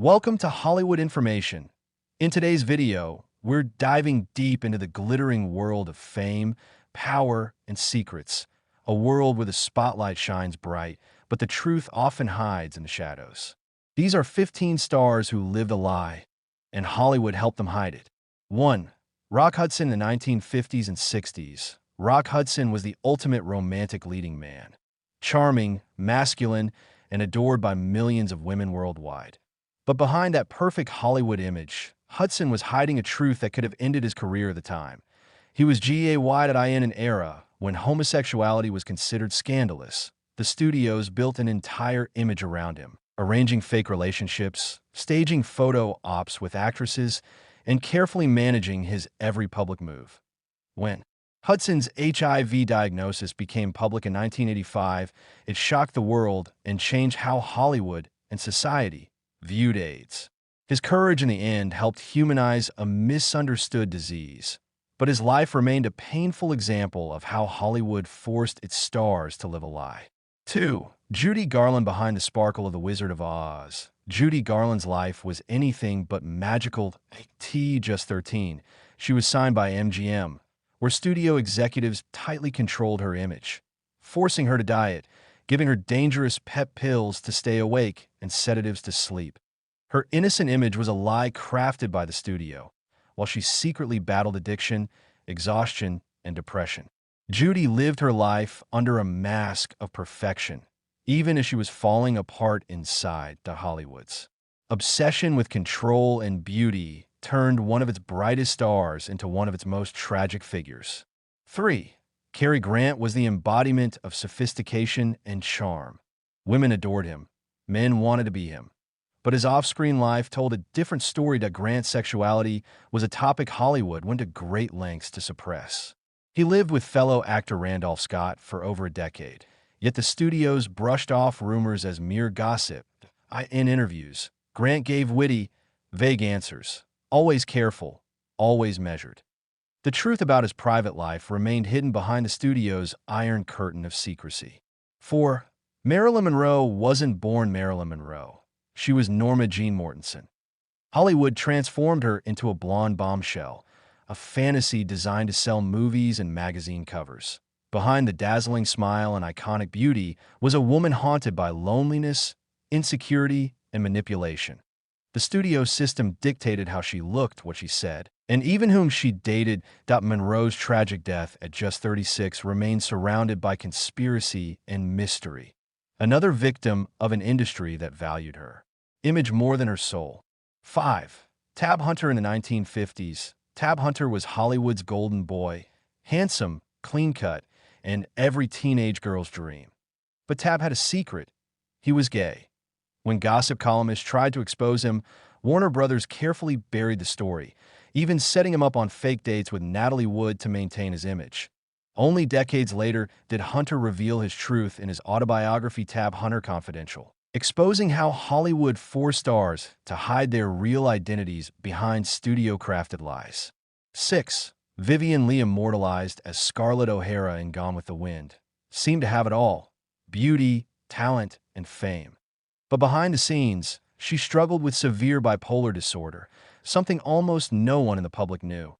Welcome to Hollywood Information. In today's video, we're diving deep into the glittering world of fame, power, and secrets. A world where the spotlight shines bright, but the truth often hides in the shadows. These are 15 stars who lived a lie, and Hollywood helped them hide it. 1. Rock Hudson in the 1950s and 60s. Rock Hudson was the ultimate romantic leading man. Charming, masculine, and adored by millions of women worldwide. But behind that perfect Hollywood image, Hudson was hiding a truth that could have ended his career at the time. He was gay in an era when homosexuality was considered scandalous. The studios built an entire image around him, arranging fake relationships, staging photo ops with actresses, and carefully managing his every public move. When Hudson's HIV diagnosis became public in 1985, it shocked the world and changed how Hollywood and society viewed AIDS. His courage in the end helped humanize a misunderstood disease, but his life remained a painful example of how Hollywood forced its stars to live a lie. 2. Judy Garland behind the sparkle of The Wizard of Oz. Judy Garland's life was anything but magical. Just 13. She was signed by MGM, where studio executives tightly controlled her image, forcing her to diet, giving her dangerous pep pills to stay awake and sedatives to sleep. Her innocent image was a lie crafted by the studio, while she secretly battled addiction, exhaustion, and depression. Judy lived her life under a mask of perfection, even as she was falling apart inside. Hollywood's obsession with control and beauty turned one of its brightest stars into one of its most tragic figures. 3. Cary Grant was the embodiment of sophistication and charm. Women adored him. Men wanted to be him. But his off-screen life told a different story. That Grant's sexuality was a topic Hollywood went to great lengths to suppress. He lived with fellow actor Randolph Scott for over a decade, yet the studios brushed off rumors as mere gossip. In interviews, Grant gave witty, vague answers, always careful, always measured. The truth about his private life remained hidden behind the studio's iron curtain of secrecy. 4. Marilyn Monroe wasn't born Marilyn Monroe. She was Norma Jean Mortensen. Hollywood transformed her into a blonde bombshell, a fantasy designed to sell movies and magazine covers. Behind the dazzling smile and iconic beauty was a woman haunted by loneliness, insecurity, and manipulation. The studio system dictated how she looked, what she said, and even whom she dated. Monroe's tragic death at just 36 remained surrounded by conspiracy and mystery. Another victim of an industry that valued her image more than her soul. 5. Tab Hunter in the 1950s. Tab Hunter was Hollywood's golden boy, handsome, clean-cut, and every teenage girl's dream. But Tab had a secret. He was gay. When gossip columnists tried to expose him, Warner Brothers carefully buried the story, even setting him up on fake dates with Natalie Wood to maintain his image. Only decades later did Hunter reveal his truth in his autobiography Tab Hunter Confidential, exposing how Hollywood forced stars to hide their real identities behind studio-crafted lies. 6. Vivien Leigh, immortalized as Scarlett O'Hara in Gone with the Wind, seemed to have it all: beauty, talent, and fame. But behind the scenes, she struggled with severe bipolar disorder, something almost no one in the public knew.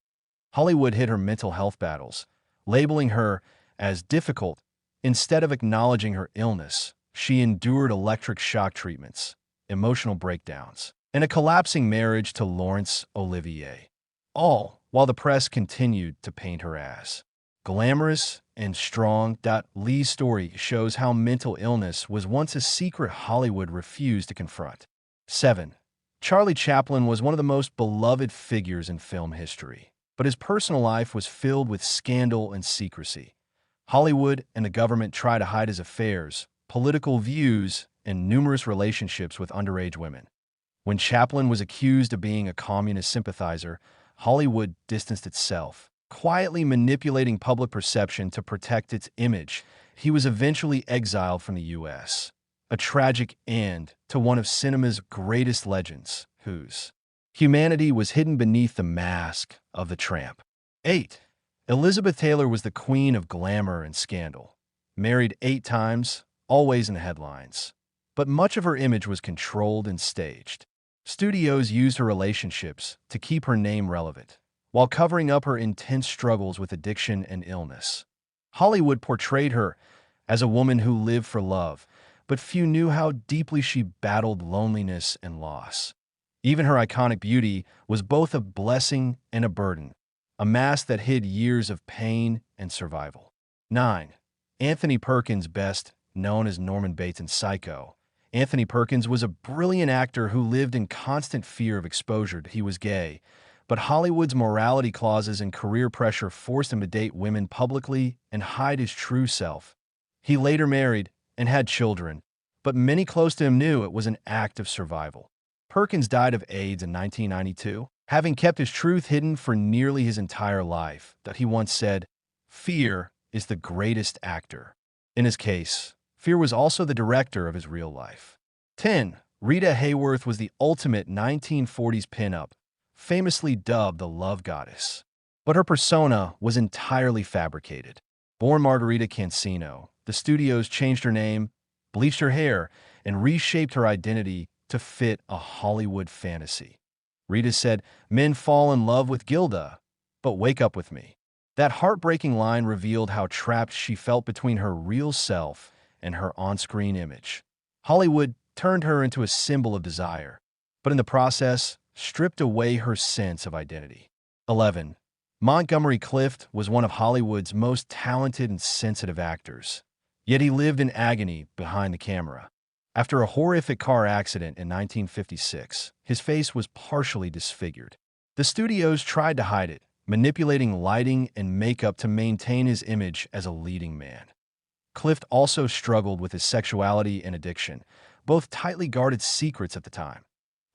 Hollywood hid her mental health battles, labeling her as difficult. Instead of acknowledging her illness, she endured electric shock treatments, emotional breakdowns, and a collapsing marriage to Laurence Olivier. All while the press continued to paint her as glamorous and strong. Leigh's story shows how mental illness was once a secret Hollywood refused to confront. 7. Charlie Chaplin was one of the most beloved figures in film history, but his personal life was filled with scandal and secrecy. Hollywood and the government tried to hide his affairs, political views, and numerous relationships with underage women. When Chaplin was accused of being a communist sympathizer, Hollywood distanced itself, quietly manipulating public perception to protect its image. He was eventually exiled from the U.S., a tragic end to one of cinema's greatest legends, whose humanity was hidden beneath the mask of the tramp. 8. Elizabeth Taylor was the queen of glamour and scandal. Married 8 times, always in the headlines. But much of her image was controlled and staged. Studios used her relationships to keep her name relevant, while covering up her intense struggles with addiction and illness. Hollywood portrayed her as a woman who lived for love, but few knew how deeply she battled loneliness and loss. Even her iconic beauty was both a blessing and a burden, a mask that hid years of pain and survival. 9. Anthony Perkins, best known as Norman Bates in Psycho. Anthony Perkins was a brilliant actor who lived in constant fear of exposure. He was gay, but Hollywood's morality clauses and career pressure forced him to date women publicly and hide his true self. He later married and had children, but many close to him knew it was an act of survival. Perkins died of AIDS in 1992, having kept his truth hidden for nearly his entire life. That he once said, "Fear is the greatest actor." In his case, fear was also the director of his real life. 10. Rita Hayworth was the ultimate 1940s pinup, famously dubbed the love goddess. But her persona was entirely fabricated. Born Margarita Cancino, the studios changed her name, bleached her hair, and reshaped her identity to fit a Hollywood fantasy. Rita said, "Men fall in love with Gilda, but wake up with me." That heartbreaking line revealed how trapped she felt between her real self and her on-screen image. Hollywood turned her into a symbol of desire, but in the process, stripped away her sense of identity. 11. Montgomery Clift was one of Hollywood's most talented and sensitive actors, yet he lived in agony behind the camera. After a horrific car accident in 1956, his face was partially disfigured. The studios tried to hide it, manipulating lighting and makeup to maintain his image as a leading man. Clift also struggled with his sexuality and addiction, both tightly guarded secrets at the time.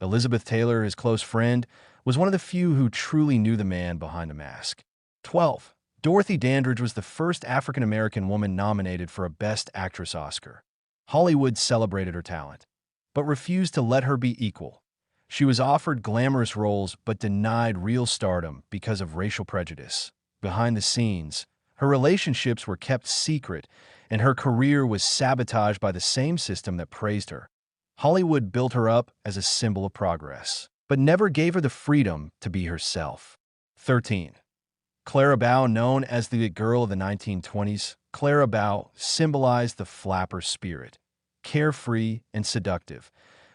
Elizabeth Taylor, his close friend, was one of the few who truly knew the man behind the mask. 12. Dorothy Dandridge was the first African-American woman nominated for a Best Actress Oscar. Hollywood celebrated her talent, but refused to let her be equal. She was offered glamorous roles but denied real stardom because of racial prejudice. Behind the scenes, her relationships were kept secret, and her career was sabotaged by the same system that praised her. Hollywood built her up as a symbol of progress, but never gave her the freedom to be herself. 13. Clara Bow, known as the girl of the 1920s, Clara Bow symbolized the flapper spirit, carefree and seductive,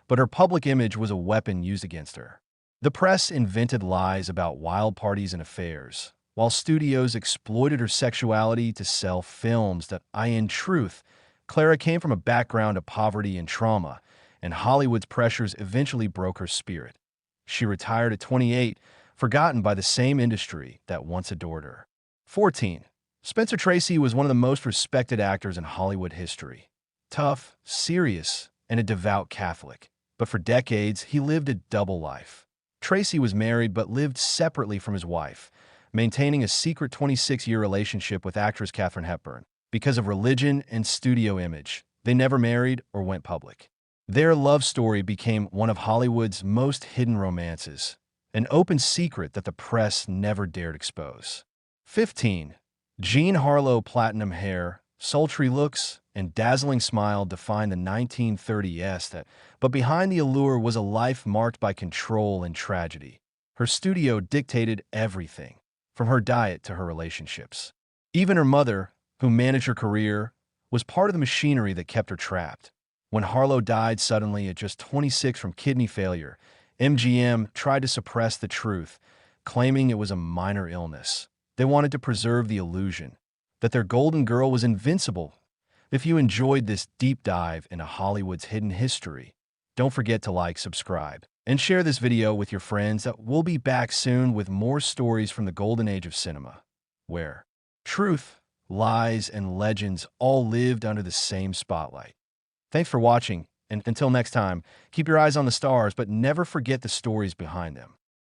but her public image was a weapon used against her. The press invented lies about wild parties and affairs, while studios exploited her sexuality to sell films that, in truth, Clara came from a background of poverty and trauma, and Hollywood's pressures eventually broke her spirit. She retired at 28, forgotten by the same industry that once adored her. 14. Spencer Tracy was one of the most respected actors in Hollywood history. Tough, serious, and a devout Catholic. But for decades, he lived a double life. Tracy was married but lived separately from his wife, maintaining a secret 26-year relationship with actress Katharine Hepburn. Because of religion and studio image, they never married or went public. Their love story became one of Hollywood's most hidden romances, an open secret that the press never dared expose. 15. Jean Harlow, platinum hair, sultry looks, and dazzling smile defined the 1930s, but behind the allure was a life marked by control and tragedy. Her studio dictated everything, from her diet to her relationships. Even her mother, who managed her career, was part of the machinery that kept her trapped. When Harlow died suddenly at just 26 from kidney failure, MGM tried to suppress the truth, claiming it was a minor illness. They wanted to preserve the illusion that their golden girl was invincible. If you enjoyed this deep dive into Hollywood's hidden history, don't forget to like, subscribe, and share this video with your friends. We'll be back soon with more stories from the golden age of cinema, where truth, lies, and legends all lived under the same spotlight. Thanks for watching, and until next time, keep your eyes on the stars, but never forget the stories behind them.